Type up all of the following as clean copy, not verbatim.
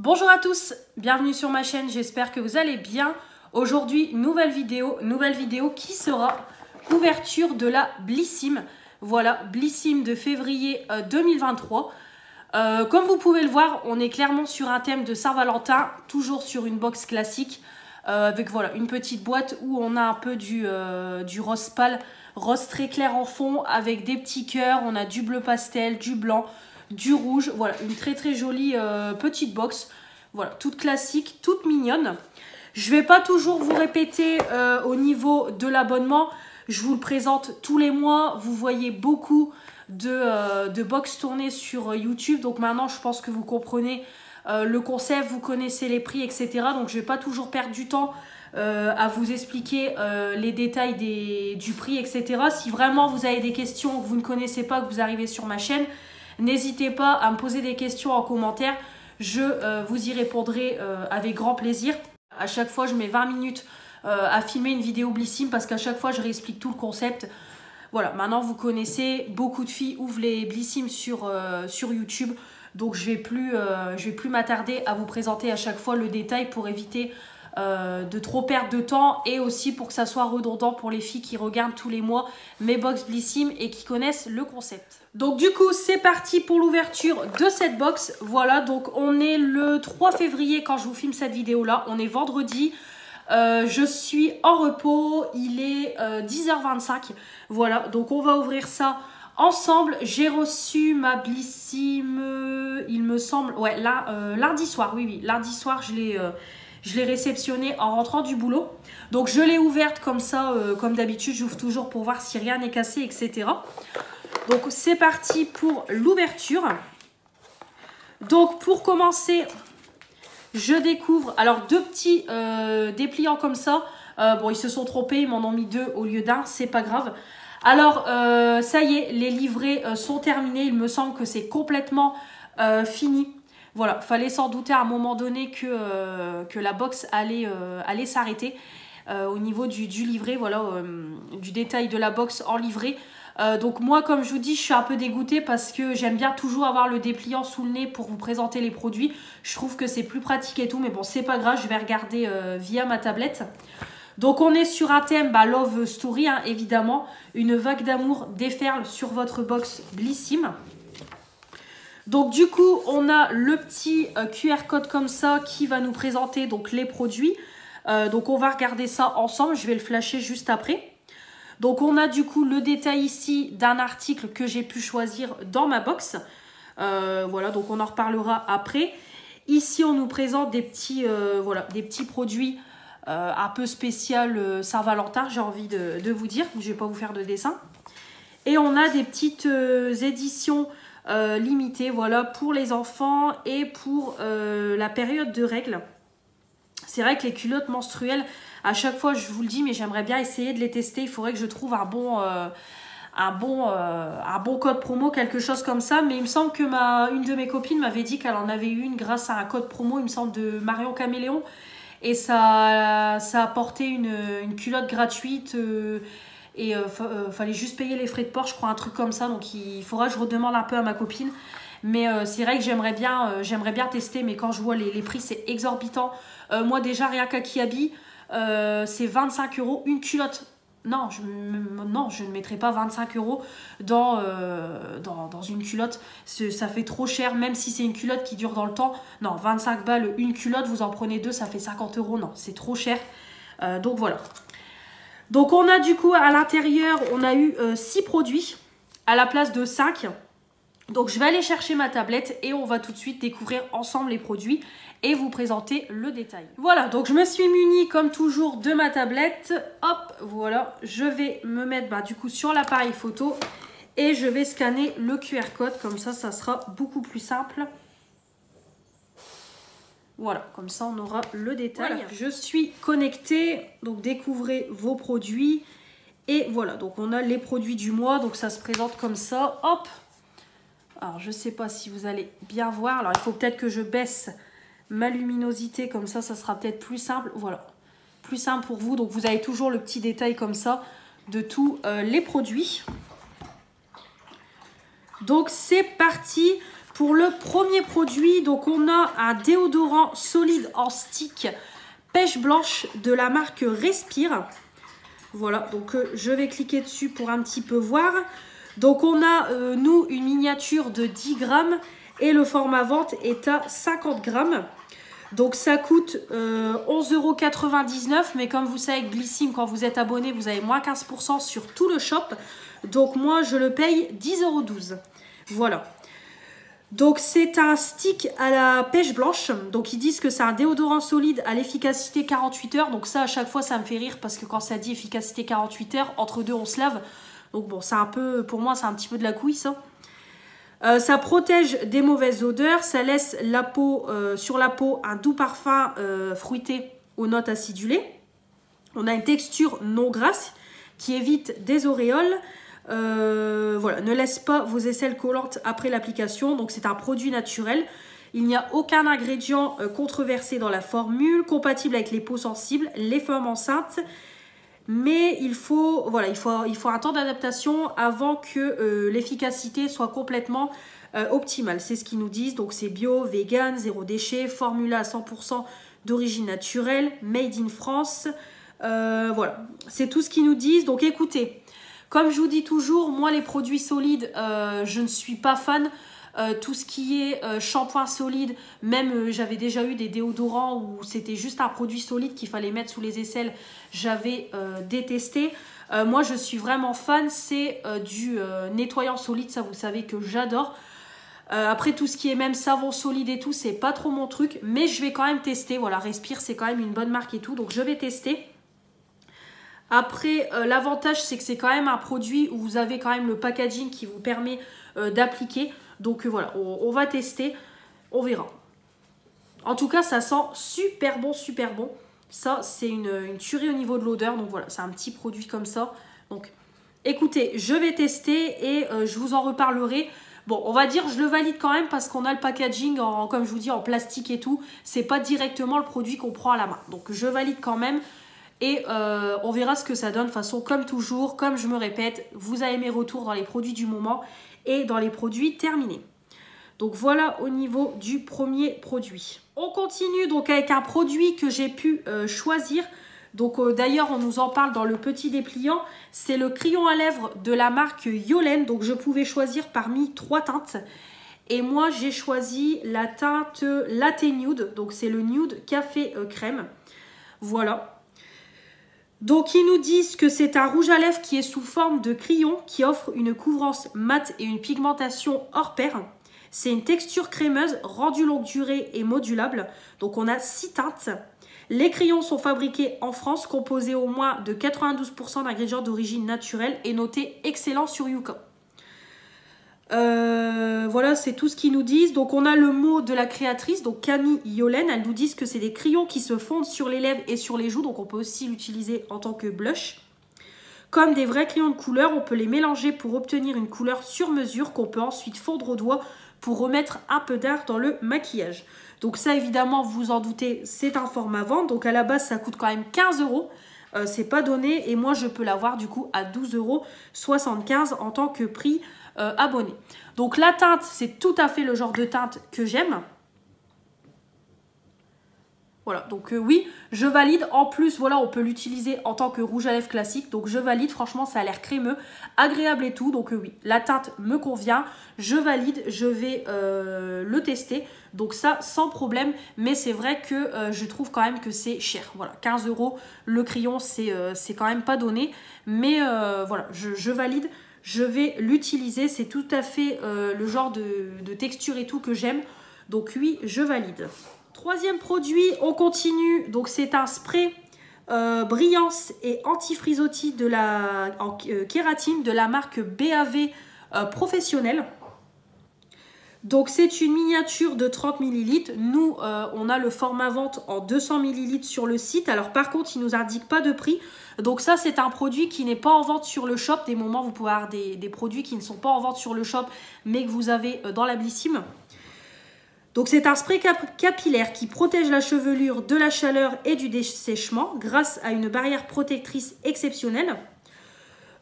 Bonjour à tous, bienvenue sur ma chaîne, j'espère que vous allez bien. Aujourd'hui, nouvelle vidéo qui sera ouverture de la Blissim. Voilà, Blissim de février 2023. Comme vous pouvez le voir, on est clairement sur un thème de Saint-Valentin, toujours sur une box classique, avec voilà une petite boîte où on a un peu du rose pâle, rose très clair en fond, avec des petits cœurs, on a du bleu pastel, du blanc, du rouge. Voilà, une très jolie petite box, voilà, toute classique, toute mignonne. Je vais pas toujours vous répéter au niveau de l'abonnement, je vous le présente tous les mois. Vous voyez beaucoup de box tournées sur YouTube, donc maintenant je pense que vous comprenez le concept, vous connaissez les prix, etc. Donc je vais pas toujours perdre du temps à vous expliquer les détails du prix, etc. Si vraiment vous avez des questions que vous ne connaissez pas, que vous arrivez sur ma chaîne, n'hésitez pas à me poser des questions en commentaire. Je vous y répondrai avec grand plaisir. À chaque fois, je mets 20 minutes à filmer une vidéo Blissim parce qu'à chaque fois, je réexplique tout le concept. Voilà, maintenant vous connaissez, beaucoup de filles ouvrent les Blissim sur YouTube. Donc je vais plus m'attarder à vous présenter à chaque fois le détail pour éviter de trop perdre de temps et aussi pour que ça soit redondant pour les filles qui regardent tous les mois mes box Blissim et qui connaissent le concept. Donc du coup c'est parti pour l'ouverture de cette box. Voilà, donc on est le 3 février quand je vous filme cette vidéo là, on est vendredi. Je suis en repos, il est 10h25. Voilà, donc on va ouvrir ça ensemble. J'ai reçu ma Blissim, il me semble, ouais, là, lundi soir, oui, lundi soir, je l'ai réceptionnée en rentrant du boulot. Donc je l'ai ouverte comme ça, comme d'habitude, j'ouvre toujours pour voir si rien n'est cassé, etc. Donc c'est parti pour l'ouverture. Donc pour commencer, je découvre, alors deux petits dépliants comme ça. Bon, ils se sont trompés, ils m'en ont mis deux au lieu d'un, c'est pas grave. Alors, ça y est, les livrets sont terminés. Il me semble que c'est complètement fini. Voilà, fallait s'en douter à un moment donné que la box allait s'arrêter au niveau du livret, voilà, du détail de la box en livret. Donc moi, comme je vous dis, je suis un peu dégoûtée parce que j'aime bien toujours avoir le dépliant sous le nez pour vous présenter les produits. Je trouve que c'est plus pratique et tout, mais bon, c'est pas grave, je vais regarder via ma tablette. Donc on est sur un thème Love Story, hein, évidemment. Une vague d'amour déferle sur votre box Blissim. Donc du coup, on a le petit QR code comme ça qui va nous présenter donc les produits. Donc on va regarder ça ensemble, je vais le flasher juste après. Donc on a du coup le détail ici d'un article que j'ai pu choisir dans ma box. Voilà, donc on en reparlera après. Ici on nous présente des petits, voilà, des petits produits un peu spécial Saint-Valentin, j'ai envie de vous dire. Je ne vais pas vous faire de dessin. Et on a des petites éditions limitées, voilà, pour les enfants et pour la période de règles. C'est vrai que les culottes menstruelles, à chaque fois je vous le dis, mais j'aimerais bien essayer de les tester. Il faudrait que je trouve un bon code promo, quelque chose comme ça. Mais il me semble que une de mes copines m'avait dit qu'elle en avait eu une grâce à un code promo, il me semble, de Marion Caméléon. Et ça apportait une culotte gratuite et fallait juste payer les frais de port, je crois, un truc comme ça. Donc il faudra que je redemande un peu à ma copine. Mais c'est vrai que j'aimerais bien tester, mais quand je vois les prix, c'est exorbitant. Moi déjà, rien qu'à Kiabi, c'est 25 € une culotte. Non, je ne mettrai pas 25 € dans une culotte. Ça fait trop cher, même si c'est une culotte qui dure dans le temps. Non, 25 balles une culotte, vous en prenez deux, ça fait 50 €. Non, c'est trop cher. Donc voilà. Donc on a du coup à l'intérieur, on a eu 6 produits à la place de 5. Donc je vais aller chercher ma tablette et on va tout de suite découvrir ensemble les produits et vous présenter le détail. Voilà, donc je me suis munie comme toujours de ma tablette. Hop, voilà, je vais me mettre du coup sur l'appareil photo et je vais scanner le QR code. Comme ça sera beaucoup plus simple. Voilà, comme ça on aura le détail. Voilà. Je suis connectée, donc découvrez vos produits. Et voilà, donc on a les produits du mois, donc ça se présente comme ça. Hop. Alors je ne sais pas si vous allez bien voir. Alors il faut peut-être que je baisse ma luminosité, comme ça sera peut-être plus simple. Voilà, plus simple pour vous. Donc vous avez toujours le petit détail comme ça de tous les produits. Donc c'est parti. Pour le premier produit, donc on a un déodorant solide en stick pêche blanche de la marque Respire. Voilà, donc je vais cliquer dessus pour un petit peu voir. Donc on a, nous, une miniature de 10 grammes et le format vente est à 50 grammes. Donc ça coûte 11,99 €, mais comme vous savez, Blissim, quand vous êtes abonné, vous avez moins 15% sur tout le shop. Donc moi, je le paye 10,12 €. Voilà. Donc c'est un stick à la pêche blanche. Donc ils disent que c'est un déodorant solide à l'efficacité 48 heures. Donc ça, à chaque fois, ça me fait rire parce que quand ça dit efficacité 48 heures, entre deux, on se lave. Donc bon, c'est un peu, pour moi, c'est un petit peu de la couille, ça. Ça protège des mauvaises odeurs, ça laisse la peau, sur la peau un doux parfum fruité aux notes acidulées. On a une texture non grasse qui évite des auréoles. Voilà, ne laisse pas vos aisselles collantes après l'application. Donc c'est un produit naturel. Il n'y a aucun ingrédient controversé dans la formule, compatible avec les peaux sensibles, les femmes enceintes. Mais il faut un temps d'adaptation avant que l'efficacité soit complètement optimale. C'est ce qu'ils nous disent. Donc c'est bio, vegan, zéro déchet, formula à 100% d'origine naturelle, made in France. Voilà, c'est tout ce qu'ils nous disent. Donc écoutez, comme je vous dis toujours, moi les produits solides, je ne suis pas fan. Tout ce qui est shampoing solide, même j'avais déjà eu des déodorants où c'était juste un produit solide qu'il fallait mettre sous les aisselles, j'avais détesté. Moi je suis vraiment fan, c'est du nettoyant solide, ça vous savez que j'adore. Après tout ce qui est même savon solide et tout, c'est pas trop mon truc, mais je vais quand même tester. Voilà, Respire c'est quand même une bonne marque et tout, donc je vais tester. Après, l'avantage, c'est que c'est quand même un produit où vous avez quand même le packaging qui vous permet d'appliquer. Donc voilà, on va tester, on verra. En tout cas, ça sent super bon, super bon. Ça, c'est une tuerie au niveau de l'odeur. Donc voilà, c'est un petit produit comme ça. Donc écoutez, je vais tester et je vous en reparlerai. Bon, on va dire je le valide quand même parce qu'on a le packaging, comme je vous dis, en plastique et tout. C'est pas directement le produit qu'on prend à la main. Donc je valide quand même. Et on verra ce que ça donne. De toute façon, comme toujours, comme je me répète, vous avez mes retours dans les produits du moment et dans les produits terminés. Donc voilà au niveau du premier produit. On continue donc avec un produit que j'ai pu choisir. Donc d'ailleurs, on nous en parle dans le petit dépliant. C'est le crayon à lèvres de la marque Yolène. Donc je pouvais choisir parmi 3 teintes. Et moi, j'ai choisi la teinte Latte Nude. Donc c'est le Nude Café Crème. Voilà. Donc, ils nous disent que c'est un rouge à lèvres qui est sous forme de crayon qui offre une couvrance mate et une pigmentation hors pair. C'est une texture crémeuse, rendue longue durée et modulable. Donc, on a 6 teintes. Les crayons sont fabriqués en France, composés au moins de 92% d'ingrédients d'origine naturelle et notés excellent sur Yuka. Voilà, c'est tout ce qu'ils nous disent. Donc, on a le mot de la créatrice, donc Camille Yolène. Elles nous disent que c'est des crayons qui se fondent sur les lèvres et sur les joues. Donc, on peut aussi l'utiliser en tant que blush. Comme des vrais crayons de couleur, on peut les mélanger pour obtenir une couleur sur mesure qu'on peut ensuite fondre au doigt pour remettre un peu d'art dans le maquillage. Donc, ça, évidemment, vous en doutez, c'est un format vente. Donc, à la base, ça coûte quand même 15 €. C'est pas donné. Et moi, je peux l'avoir du coup à 12,75 € en tant que prix abonné. Donc la teinte, c'est tout à fait le genre de teinte que j'aime. Voilà, donc oui, je valide. En plus, voilà, on peut l'utiliser en tant que rouge à lèvres classique. Donc je valide, franchement, ça a l'air crémeux, agréable et tout. Donc oui, la teinte me convient. Je valide, je vais le tester. Donc ça, sans problème. Mais c'est vrai que je trouve quand même que c'est cher. Voilà, 15 € le crayon, c'est quand même pas donné. Mais voilà, je valide. Je vais l'utiliser, c'est tout à fait le genre de texture et tout que j'aime. Donc oui, je valide. Troisième produit, on continue. Donc c'est un spray brillance et anti-frisottis en kératine de la marque BAV Professionnel. Donc c'est une miniature de 30 ml. Nous, on a le format vente en 200 ml sur le site. Alors par contre, il ne nous indique pas de prix. Donc ça, c'est un produit qui n'est pas en vente sur le shop. Des moments, vous pouvez avoir des produits qui ne sont pas en vente sur le shop, mais que vous avez dans la Blissim. Donc c'est un spray capillaire qui protège la chevelure de la chaleur et du dessèchement grâce à une barrière protectrice exceptionnelle.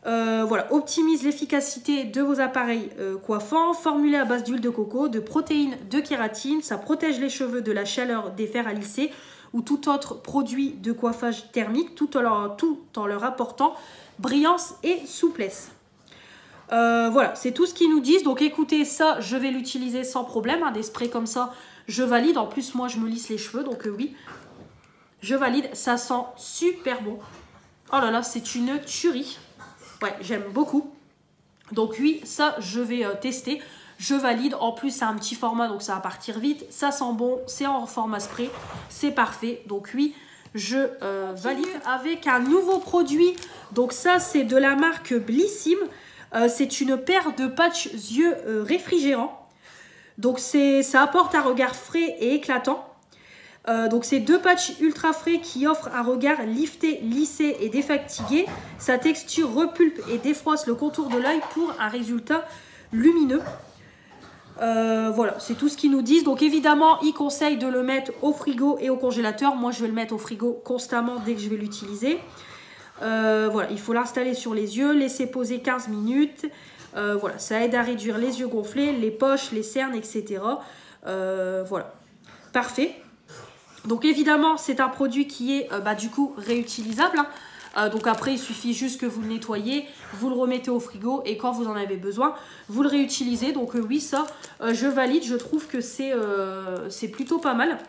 Voilà, optimise l'efficacité de vos appareils coiffants, formulé à base d'huile de coco, de protéines, de kératine. Ça protège les cheveux de la chaleur des fers à lisser ou tout autre produit de coiffage thermique, tout en leur apportant brillance et souplesse. Voilà, c'est tout ce qu'ils nous disent. Donc écoutez, ça, je vais l'utiliser sans problème. Des sprays comme ça, je valide. En plus, moi, je me lisse les cheveux, donc oui, je valide. Ça sent super bon. Oh là là, c'est une tuerie. Ouais, j'aime beaucoup. Donc oui, ça, je vais tester. Je valide. En plus, c'est un petit format, donc ça va partir vite. Ça sent bon. C'est en format spray. C'est parfait. Donc oui, je valide. Avec un nouveau produit. Donc ça, c'est de la marque Blissim. C'est une paire de patchs yeux réfrigérants. Donc ça apporte un regard frais et éclatant. Donc c'est 2 patchs ultra frais qui offrent un regard lifté, lissé et défatigué. Sa texture repulpe et défroisse le contour de l'œil pour un résultat lumineux. Voilà, c'est tout ce qu'ils nous disent. Donc évidemment, ils conseillent de le mettre au frigo et au congélateur. Moi, je vais le mettre au frigo constamment dès que je vais l'utiliser. Voilà, il faut l'installer sur les yeux, laisser poser 15 minutes. Voilà, ça aide à réduire les yeux gonflés, les poches, les cernes, etc. Voilà, parfait. Donc évidemment, c'est un produit qui est du coup réutilisable. Donc après, il suffit juste que vous le nettoyez, vous le remettez au frigo et quand vous en avez besoin, vous le réutilisez. Donc oui, ça, je valide. Je trouve que c'est plutôt pas mal.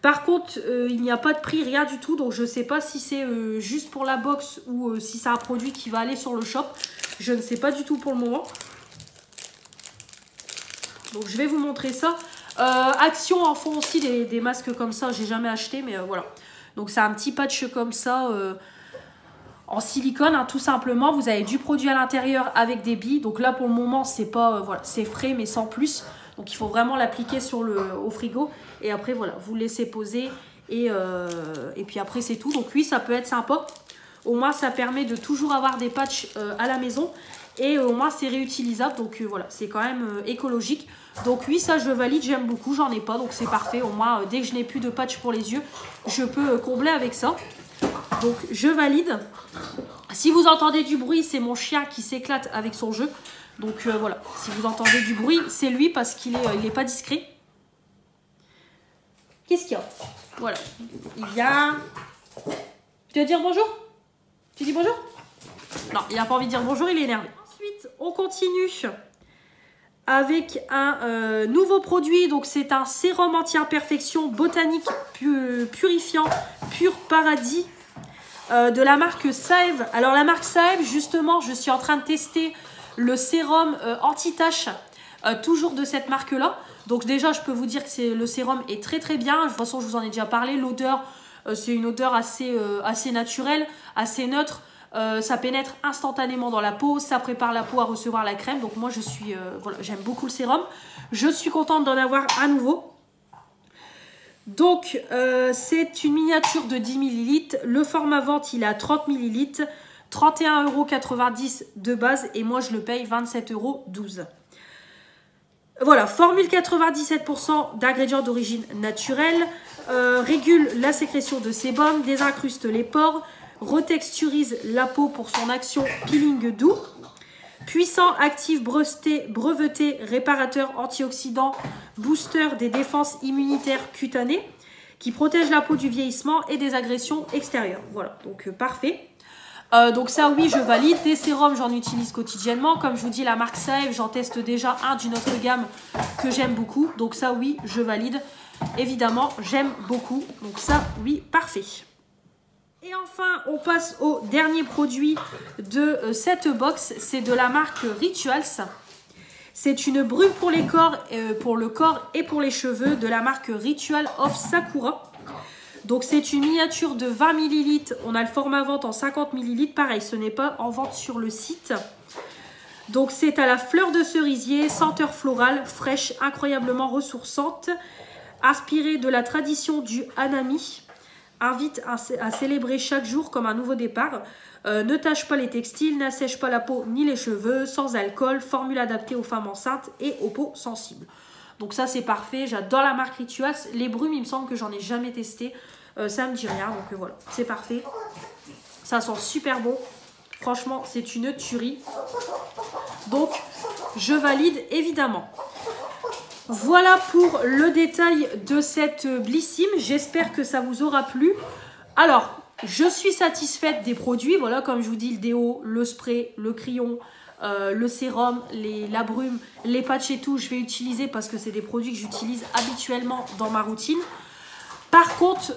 Par contre, il n'y a pas de prix, rien du tout. Donc je ne sais pas si c'est juste pour la box ou si c'est un produit qui va aller sur le shop. Je ne sais pas du tout pour le moment. Donc je vais vous montrer ça. Action en font aussi des masques comme ça, j'ai jamais acheté, mais voilà. Donc c'est un petit patch comme ça en silicone, tout simplement. Vous avez du produit à l'intérieur avec des billes. Donc là pour le moment c'est pas voilà, c'est frais mais sans plus. Donc il faut vraiment l'appliquer au frigo et après voilà, vous le laissez poser et puis après c'est tout. Donc oui, ça peut être sympa. Au moins ça permet de toujours avoir des patchs à la maison. Et au moins c'est réutilisable, donc voilà, c'est quand même écologique. Donc oui, ça je valide, j'aime beaucoup, j'en ai pas, donc c'est parfait. Au moins dès que je n'ai plus de patch pour les yeux, je peux combler avec ça. Donc je valide. Si vous entendez du bruit, c'est mon chien qui s'éclate avec son jeu. Donc voilà, si vous entendez du bruit, c'est lui parce qu'il est pas discret. Qu'est-ce qu'il y a? Voilà, il vient. Tu veux dire bonjour? Tu dis bonjour? Non, il n'a pas envie de dire bonjour, il est énervé. Ensuite, on continue avec un nouveau produit. Donc, c'est un sérum anti-imperfection botanique purifiant Pur Paradis de la marque Saève. Alors, la marque Saève, justement, je suis en train de tester le sérum anti-tache, toujours de cette marque-là. Donc, déjà, je peux vous dire que le sérum est très, très bien. De toute façon, je vous en ai déjà parlé. L'odeur, c'est une odeur assez naturelle, assez neutre. Ça pénètre instantanément dans la peau, ça prépare la peau à recevoir la crème. Donc moi je suis, voilà, j'aime beaucoup le sérum. Je suis contente d'en avoir à nouveau. Donc c'est une miniature de 10 ml. Le format vente il est à 30 ml. 31,90 € de base et moi je le paye 27,12 €. Voilà, formule 97% d'ingrédients d'origine naturelle. Régule la sécrétion de sébum, désincruste les pores. Retexturise la peau pour son action peeling doux. Puissant, actif, breveté, réparateur, antioxydant, booster des défenses immunitaires cutanées qui protège la peau du vieillissement et des agressions extérieures. Voilà, donc parfait. Donc ça oui, je valide. Des sérums, j'en utilise quotidiennement. Comme je vous dis, la marque Saève, j'en teste déjà un d'une autre gamme que j'aime beaucoup. Donc ça oui, je valide. Évidemment, j'aime beaucoup. Donc ça oui, parfait. Et enfin, on passe au dernier produit de cette box. C'est de la marque Rituals. C'est une brume pour le corps et pour les cheveux de la marque Ritual of Sakura. Donc c'est une miniature de 20 ml. On a le format vente en 50 ml. Pareil, ce n'est pas en vente sur le site. Donc c'est à la fleur de cerisier, senteur florale, fraîche, incroyablement ressourçante. Inspirée de la tradition du Hanami. Invite à célébrer chaque jour comme un nouveau départ. Ne tâche pas les textiles, n'assèche pas la peau ni les cheveux, sans alcool, formule adaptée aux femmes enceintes et aux peaux sensibles. Donc ça c'est parfait, j'adore la marque Rituals. Les brumes, il me semble que j'en ai jamais testé, ça me dit rien, donc voilà, c'est parfait. Ça sent super bon, Franchement, c'est une tuerie. Donc, je valide évidemment. Voilà pour le détail de cette Blissim. J'espère que ça vous aura plu. Alors, je suis satisfaite des produits. Voilà, comme je vous dis, le déo, le spray, le crayon, le sérum, la brume, les patchs et tout, je vais utiliser parce que c'est des produits que j'utilise habituellement dans ma routine. Par contre,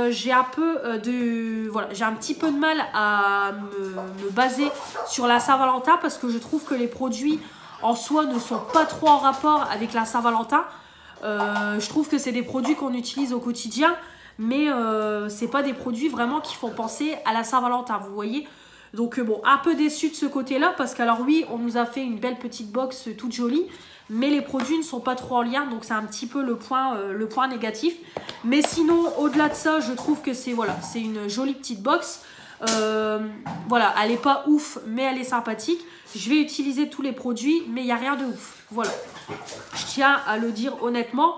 j'ai un petit peu de mal à me baser sur la Saint-Valentin parce que je trouve que les produits en soi ne sont pas trop en rapport avec la Saint-Valentin. Je trouve que c'est des produits qu'on utilise au quotidien, mais c'est pas des produits vraiment qui font penser à la Saint-Valentin, vous voyez. Donc bon, un peu déçu de ce côté-là parce qu'alors oui, on nous a fait une belle petite box toute jolie, mais les produits ne sont pas trop en lien, donc c'est un petit peu le point négatif. Mais sinon, au-delà de ça, je trouve que c'est une jolie petite box. Voilà, elle n'est pas ouf, mais elle est sympathique. Je vais utiliser tous les produits, mais il n'y a rien de ouf. Voilà, je tiens à le dire honnêtement.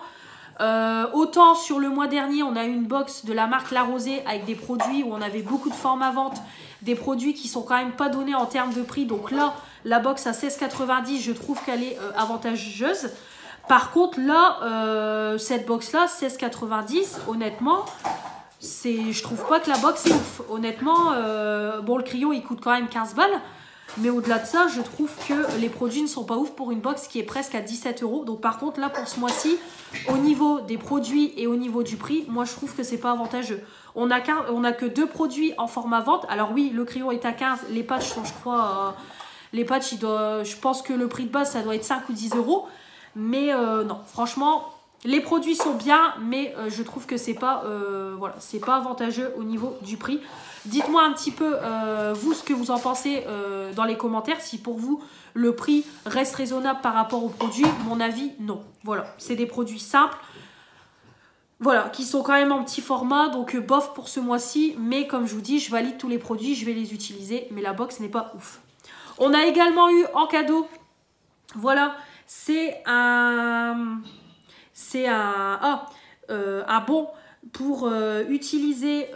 Autant sur le mois dernier, on a eu une box de la marque La Rosée avec des produits où on avait beaucoup de formes à vente, des produits qui sont quand même pas donnés en termes de prix. Donc là, la box à 16,90, je trouve qu'elle est avantageuse. Par contre, là, cette box-là, 16,90, honnêtement, je trouve pas que la box est ouf. Honnêtement, bon, le crayon, il coûte quand même 15 balles. Mais au-delà de ça, je trouve que les produits ne sont pas ouf pour une box qui est presque à 17 €. Donc par contre, là, pour ce mois-ci, au niveau des produits et au niveau du prix, moi, je trouve que c'est pas avantageux. On a que 2 produits en format vente. Alors oui, le crayon est à 15. Les patchs sont, je crois... les patchs, je pense que le prix de base, ça doit être 5 ou 10 €. Mais non, franchement, les produits sont bien, mais je trouve que c'est pas avantageux au niveau du prix. Dites-moi un petit peu, vous, ce que vous en pensez dans les commentaires. Si pour vous, le prix reste raisonnable par rapport aux produits, mon avis, non. Voilà, c'est des produits simples. Voilà, qui sont quand même en petit format, donc bof pour ce mois-ci. Mais comme je vous dis, je valide tous les produits, je vais les utiliser. Mais la box n'est pas ouf. On a également eu en cadeau, voilà, c'est un bon pour utiliser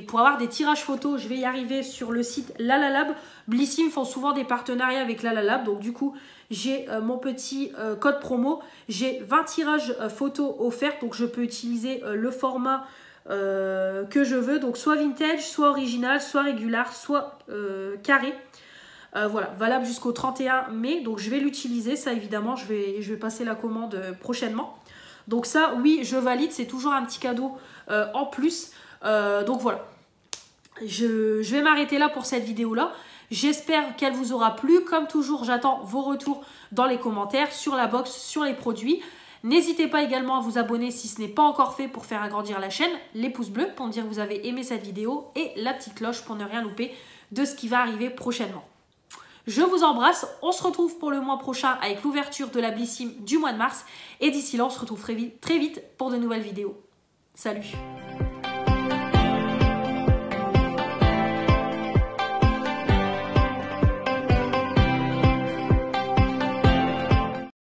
pour avoir des tirages photos. Je vais y arriver sur le site Lalalab. Blissim font souvent des partenariats avec Lalalab. Donc du coup, j'ai mon petit code promo. J'ai 20 tirages photos offerts. Donc je peux utiliser le format que je veux. Donc soit vintage, soit original, soit régular, soit carré. Voilà, valable jusqu'au 31 mai. Donc je vais l'utiliser, ça évidemment. Je vais passer la commande prochainement. Donc ça, oui, je valide. C'est toujours un petit cadeau en plus. Donc voilà. Je vais m'arrêter là pour cette vidéo-là. J'espère qu'elle vous aura plu. Comme toujours, j'attends vos retours dans les commentaires sur la box, sur les produits. N'hésitez pas également à vous abonner si ce n'est pas encore fait pour faire agrandir la chaîne. Les pouces bleus pour me dire que vous avez aimé cette vidéo. Et la petite cloche pour ne rien louper de ce qui va arriver prochainement. Je vous embrasse, on se retrouve pour le mois prochain avec l'ouverture de la Blissim du mois de mars. Et d'ici là, on se retrouve très vite pour de nouvelles vidéos. Salut!